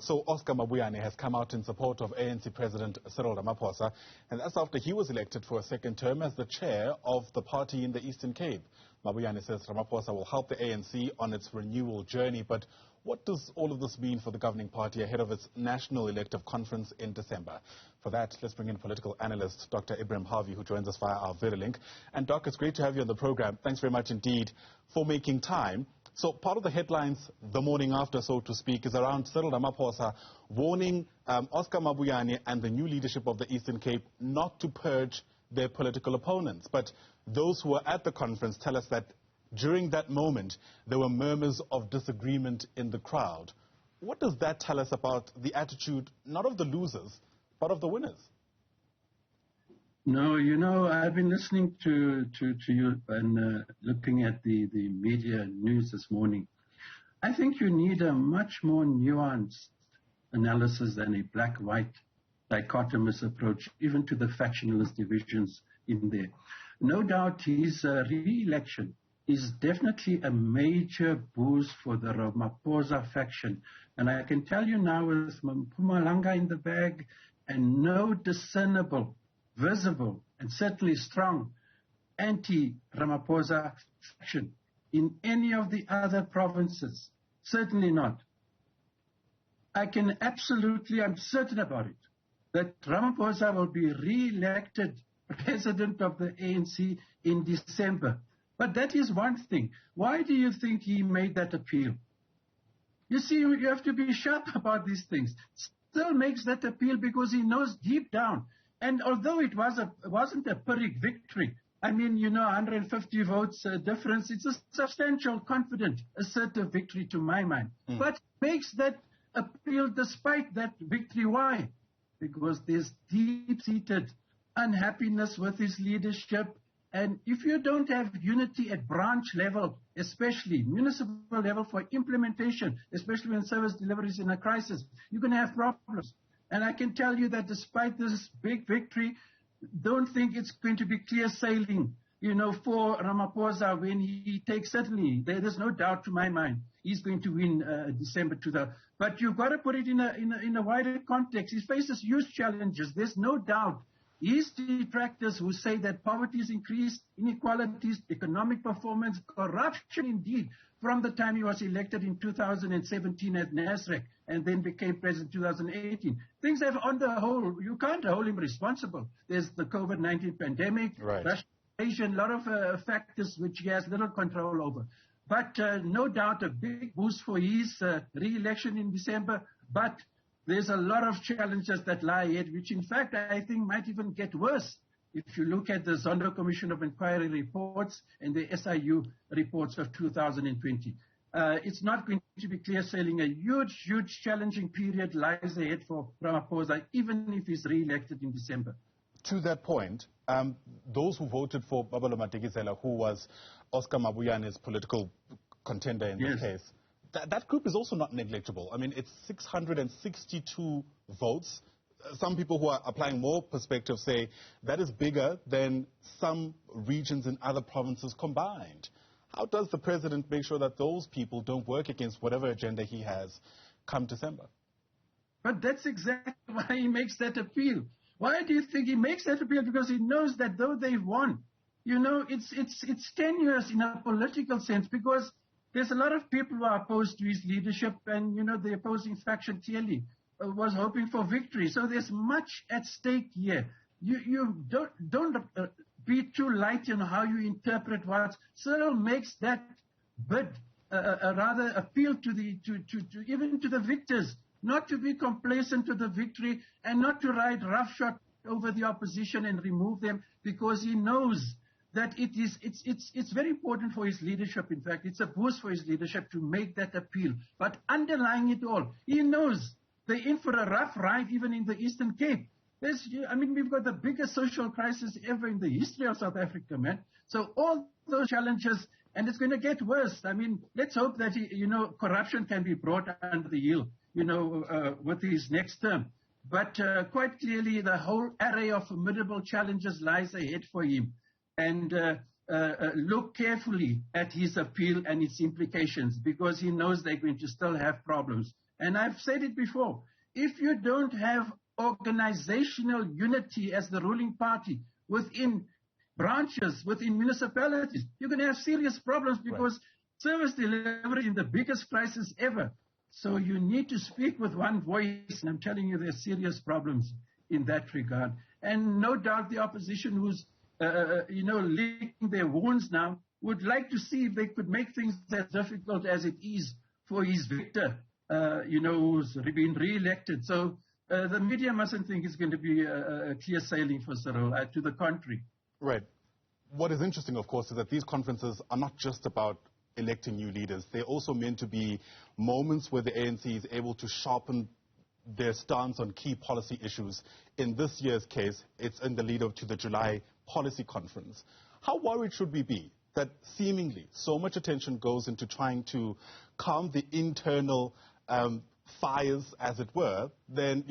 So Oscar Mabuyane has come out in support of ANC President Cyril Ramaphosa, and that's after he was elected for a second term as the chair of the party in the Eastern Cape. Mabuyane says Ramaphosa will help the ANC on its renewal journey, but what does all of this mean for the governing party ahead of its national elective conference in December? For that, let's bring in political analyst Dr. Ebrahim Harvey, who joins us via our video link. And Doc, it's great to have you on the program. Thanks very much indeed for making time. So part of the headlines the morning after, so to speak, is around Cyril Ramaphosa warning Oscar Mabuyane and the new leadership of the Eastern Cape not to purge their political opponents. But those who were at the conference tell us that during that moment, there were murmurs of disagreement in the crowd. What does that tell us about the attitude, not of the losers, but of the winners? No, you know, I've been listening to you and looking at the media news this morning. I think you need a much more nuanced analysis than a black-white dichotomous approach, even to the factionalist divisions in there. No doubt his re-election is definitely a major boost for the Ramaphosa faction. And I can tell you now, with Mpumalanga in the bag and no discernible, visible, and certainly strong anti-Ramaphosa faction in any of the other provinces, certainly not. I'm certain about it, that Ramaphosa will be re-elected president of the ANC in December. But that is one thing. Why do you think he made that appeal? You see, you have to be sharp about these things. Still makes that appeal because he knows deep down. And although it wasn't a Pyrrhic victory, I mean, you know, 150 votes difference, it's a substantial, confident, assertive victory to my mind. But makes that appeal despite that victory. Why? Because there's deep-seated unhappiness with his leadership. And if you don't have unity at branch level, especially municipal level for implementation, especially when service delivery is in a crisis, you're going to have problems. And I can tell you that despite this big victory, don't think it's going to be clear sailing, you know, for Ramaphosa when he takes, certainly, there's no doubt to my mind, he's going to win December 2000. But you've got to put it in a wider context. He faces huge challenges. There's no doubt. His detractors who say that poverty has increased, inequalities, economic performance, corruption indeed, from the time he was elected in 2017 at Nasrec and then became president in 2018. Things have, on the whole, you can't hold him responsible. There's the COVID-19 pandemic, Russia, Asia, a lot of factors which he has little control over. But no doubt a big boost for his re-election in December, but there's a lot of challenges that lie ahead, which in fact I think might even get worse if you look at the Zondo Commission of Inquiry reports and the SIU reports of 2020. It's not going to be clear sailing. A huge challenging period lies ahead for Ramaphosa, even if he's re-elected in December. To that point, those who voted for Babalo Madikizela, who was Oscar Mabuyane's political contender in this case, that group is also not negligible. I mean, it's 662 votes. Some people who are applying more perspective say that is bigger than some regions in other provinces combined. How does the president make sure that those people don't work against whatever agenda he has come December? But that's exactly why he makes that appeal. Why do you think he makes that appeal? Because he knows that though they've won, you know, it's tenuous in a political sense, because there's a lot of people who are opposed to his leadership, and, you know, the opposing faction clearly was hoping for victory. So there's much at stake here. You don't be too light in how you interpret what Cyril makes that bid, rather appeal to even to the victors, not to be complacent to the victory and not to ride roughshod over the opposition and remove them, because he knows that it's very important for his leadership. In fact, it's a boost for his leadership to make that appeal. But underlying it all, he knows they're in for a rough ride even in the Eastern Cape. We've got the biggest social crisis ever in the history of South Africa, man. So all those challenges, and it's going to get worse. I mean, let's hope that, corruption can be brought under the heel, with his next term. But quite clearly, the whole array of formidable challenges lies ahead for him. And look carefully at his appeal and its implications, because he knows they're going to still have problems. And I've said it before. If you don't have organizational unity as the ruling party within branches, within municipalities, you're going to have serious problems because service delivery is in the biggest crisis ever. So you need to speak with one voice, and I'm telling you there's serious problems in that regard. And no doubt the opposition who's, licking their wounds now would like to see if they could make things as difficult as it is for his victor, who's been re-elected. So the media mustn't think it's going to be a clear sailing for Cyril, to the contrary. Right. What is interesting, of course, is that these conferences are not just about electing new leaders. They're also meant to be moments where the ANC is able to sharpen their stance on key policy issues. In this year's case, it's in the lead-up to the July policy conference. How worried should we be that seemingly so much attention goes into trying to calm the internal fires, as it were, then,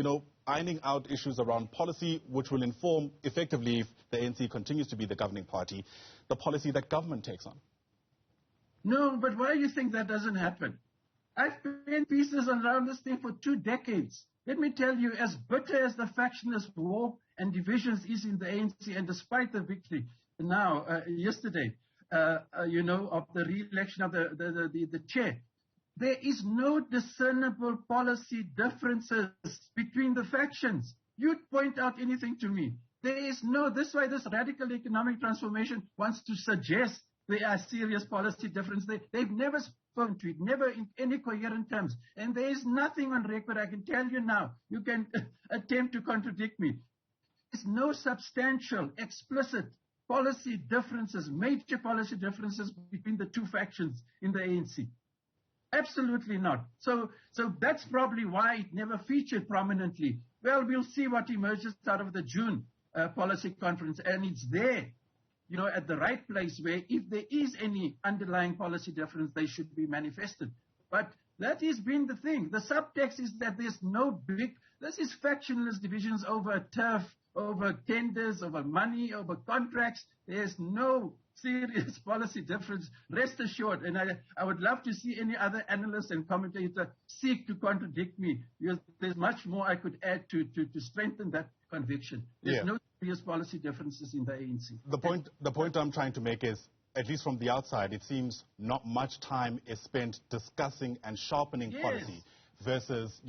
ironing out issues around policy, which will inform, effectively, if the ANC continues to be the governing party, the policy that government takes on? No, but why do you think that doesn't happen? I've been pieces around this thing for 2 decades. Let me tell you, as bitter as the factionalist war and divisions is in the ANC, and despite the victory now, yesterday, of the re-election of the chair, there is no discernible policy differences between the factions. You'd point out anything to me. There is no, this is why this radical economic transformation wants to suggest there are serious policy differences. They've never spoken to it, never in any coherent terms. And there is nothing on record, I can tell you now. You can attempt to contradict me. There's no substantial, explicit policy differences, major policy differences between the two factions in the ANC. Absolutely not. So that's probably why it never featured prominently. Well, we'll see what emerges out of the June policy conference, and it's there, at the right place where if there is any underlying policy difference, they should be manifested. But that has been the thing. The subtext is that there's no this is factionless divisions over turf, over tenders, over money, over contracts. There's no serious policy difference, rest assured. And I would love to see any other analyst and commentator seek to contradict me, because there's much more I could add to strengthen that conviction. There's no serious policy differences in the ANC. The point I'm trying to make is, at least from the outside, it seems not much time is spent discussing and sharpening policy versus,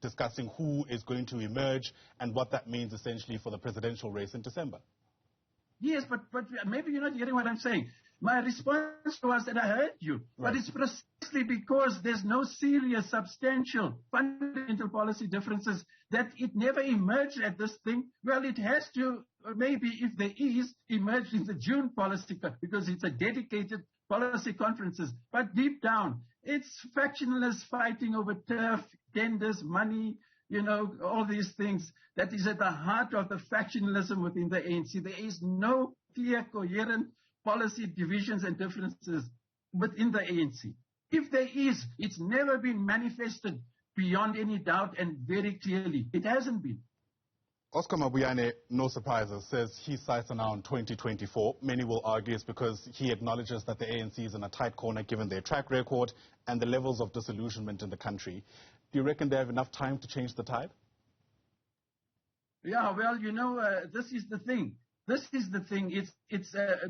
discussing who is going to emerge and what that means essentially for the presidential race in December. Yes, but maybe you're not hearing what I'm saying. My response was that I heard you, but it's precisely because there's no serious, substantial, fundamental policy differences that it never emerged at this thing. Well, it has to, maybe if there is, emerge in the June policy, because it's a dedicated policy conferences. But deep down, it's factionalists fighting over turf, tenders, money, all these things. That is at the heart of the factionalism within the ANC. There is no clear, coherent policy divisions and differences within the ANC. If there is, it's never been manifested beyond any doubt and very clearly. It hasn't been. Oscar Mabuyane, no surprises, says his sights are now on 2024. Many will argue it's because he acknowledges that the ANC is in a tight corner given their track record and the levels of disillusionment in the country. Do you reckon they have enough time to change the tide? Yeah, well, this is the thing. This is the thing.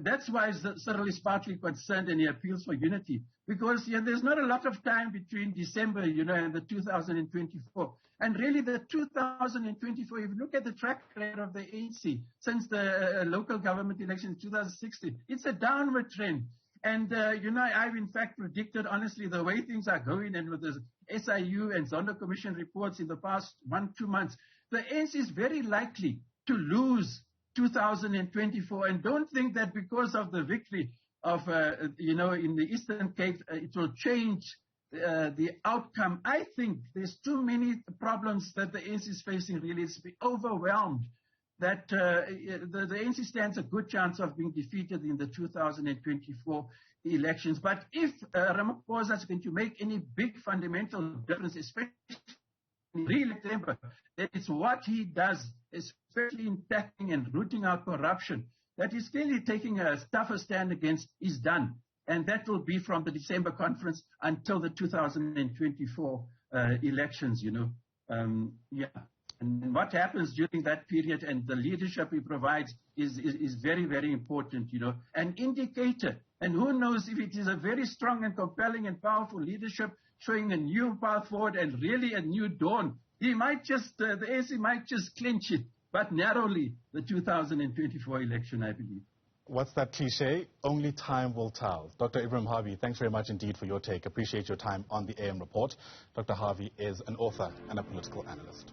That's why Cyril is partly concerned and he appeals for unity. Because there's not a lot of time between December, and the 2024. And really the 2024, if you look at the track record of the ANC since the local government election in 2016, it's a downward trend. And, I've in fact predicted, honestly, the way things are going and with the SIU and Zondo Commission reports in the past 1-2 months, the ANC is very likely to lose 2024. And don't think that because of the victory of, in the Eastern Cape, it will change the outcome. I think there's too many problems that the ANC is facing, really. It's overwhelmed. That the ANC stands a good chance of being defeated in the 2024 elections. But if Ramaphosa is going to make any big fundamental difference, especially in re-electing, that it's what he does, especially in tackling and rooting out corruption, that he's clearly taking a tougher stand against, is done. And that will be from the December conference until the 2024 elections, yeah. And what happens during that period and the leadership he provides is very, very important, an indicator. And who knows if it is a very strong and compelling and powerful leadership showing a new path forward and really a new dawn. He might just, the ANC might just clinch it, but narrowly, the 2024 election, I believe. What's that cliche? Only time will tell. Dr. Ebrahim Harvey, thanks very much indeed for your take. Appreciate your time on the AM Report. Dr. Harvey is an author and a political analyst.